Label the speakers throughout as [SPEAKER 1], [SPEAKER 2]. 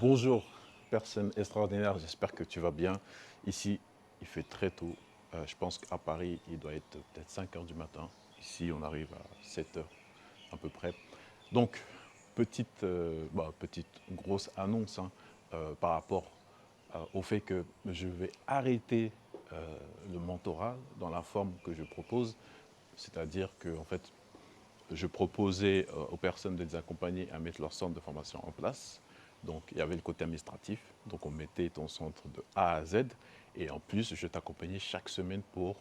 [SPEAKER 1] Bonjour, personne extraordinaire, j'espère que tu vas bien. Ici, il fait très tôt. Je pense qu'à Paris, il doit être peut-être 5 heures du matin. Ici, on arrive à 7 heures à peu près. Donc, petite grosse annonce par rapport au fait que je vais arrêter le mentorat dans la forme que je propose. C'est-à-dire que, en fait, je proposais aux personnes de les accompagner à mettre leur centre de formation en place. Donc, il y avait le côté administratif. Donc, on mettait ton centre de A à Z. Et en plus, je t'accompagnais chaque semaine pour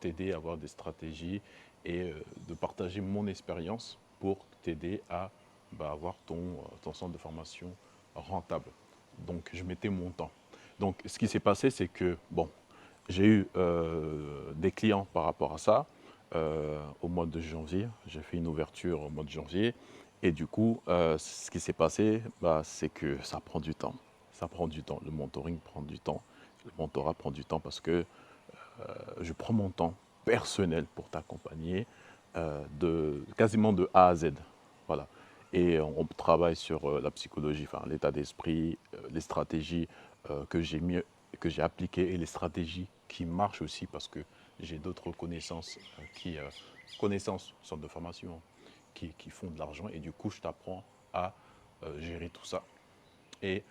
[SPEAKER 1] t'aider à avoir des stratégies et de partager mon expérience pour t'aider à avoir ton centre de formation rentable. Donc, je mettais mon temps. Donc, ce qui s'est passé, c'est que, bon, j'ai eu des clients par rapport à ça au mois de janvier. J'ai fait une ouverture au mois de janvier. Et du coup, ce qui s'est passé, c'est que ça prend du temps. Ça prend du temps. Le mentoring prend du temps. Le mentorat prend du temps parce que je prends mon temps personnel pour t'accompagner quasiment de A à Z. Voilà. Et on travaille sur la psychologie, enfin, l'état d'esprit, les stratégies que j'ai appliquées et les stratégies qui marchent aussi parce que j'ai d'autres connaissances connaissances, sorte de formation, qui font de l'argent et du coup, je t'apprends à gérer tout ça. Et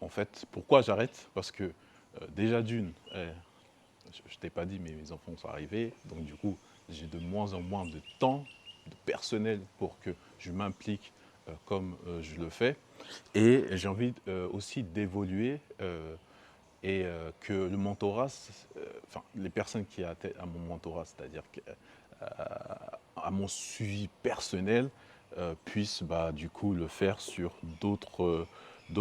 [SPEAKER 1] en fait, pourquoi j'arrête? Parce que déjà d'une, je ne t'ai pas dit, mais mes enfants sont arrivés. Donc, du coup, j'ai de moins en moins de temps, de personnel pour que je m'implique comme je le fais. Et j'ai envie aussi d'évoluer et que le mentorat, enfin, les personnes qui atteignent à mon mentorat, c'est-à-dire à mon suivi personnel, puissent du coup le faire sur d'autres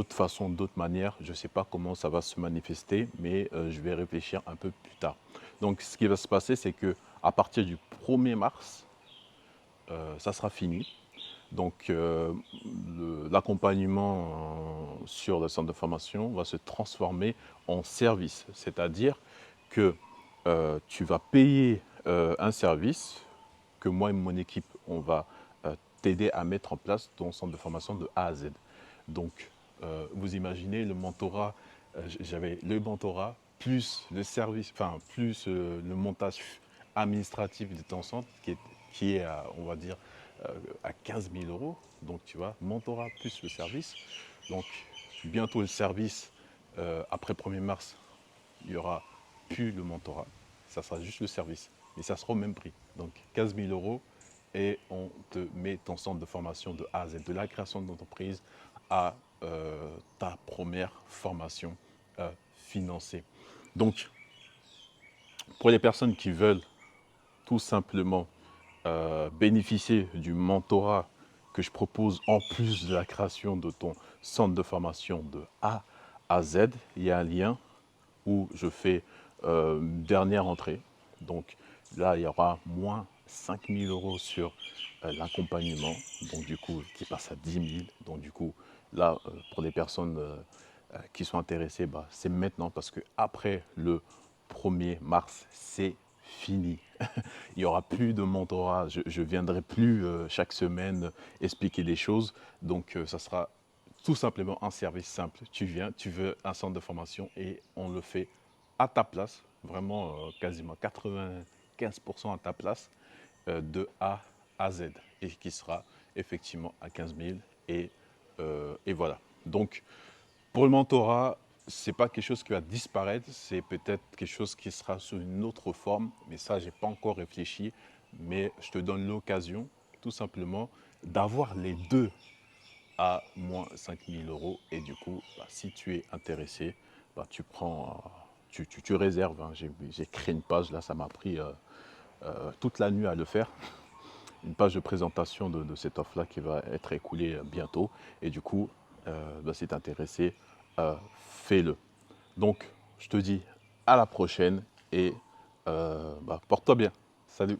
[SPEAKER 1] façons, d'autres manières. Je ne sais pas comment ça va se manifester, mais je vais réfléchir un peu plus tard. Donc, ce qui va se passer, c'est que à partir du 1er mars, ça sera fini. Donc, l'accompagnement sur le centre de formation va se transformer en service. C'est-à-dire que tu vas payer un service que moi et mon équipe, on va t'aider à mettre en place ton centre de formation de A à Z. Donc, vous imaginez le mentorat, j'avais le mentorat plus le service, enfin, plus le montage administratif de ton centre qui est on va dire, à 15 000 euros. Donc, tu vois, mentorat plus le service. Donc, bientôt le service, après 1er mars, il n'y aura plus le mentorat. Ça sera juste le service. Mais ça sera au même prix. Donc, 15 000 euros et on te met ton centre de formation de A à Z, de la création d'entreprise à ta première formation financée. Donc, pour les personnes qui veulent tout simplement bénéficier du mentorat que je propose en plus de la création de ton centre de formation de A à Z, il y a un lien où je fais une dernière entrée. Donc là, il y aura moins 5 000 euros sur l'accompagnement, donc du coup, qui passe à 10 000. Donc du coup, là, pour les personnes qui sont intéressées, c'est maintenant parce que après le 1er mars, c'est fini. Il n'y aura plus de mentorat. Je ne viendrai plus chaque semaine expliquer des choses. Donc, ça sera tout simplement un service simple. Tu viens, tu veux un centre de formation et on le fait à ta place, vraiment quasiment 95% à ta place, de A à Z, et qui sera effectivement à 15 000. Et voilà. Donc, pour le mentorat, ce n'est pas quelque chose qui va disparaître, c'est peut-être quelque chose qui sera sous une autre forme, mais ça, je n'ai pas encore réfléchi. Mais je te donne l'occasion, tout simplement, d'avoir les deux à moins 5 000 euros. Et du coup, si tu es intéressé, tu prends, tu réserves. Hein. J'ai créé une page, là, ça m'a pris toute la nuit à le faire. Une page de présentation de cette offre-là qui va être écoulée bientôt. Et du coup, si tu es intéressé, fais-le. Donc, je te dis à la prochaine et porte-toi bien. Salut!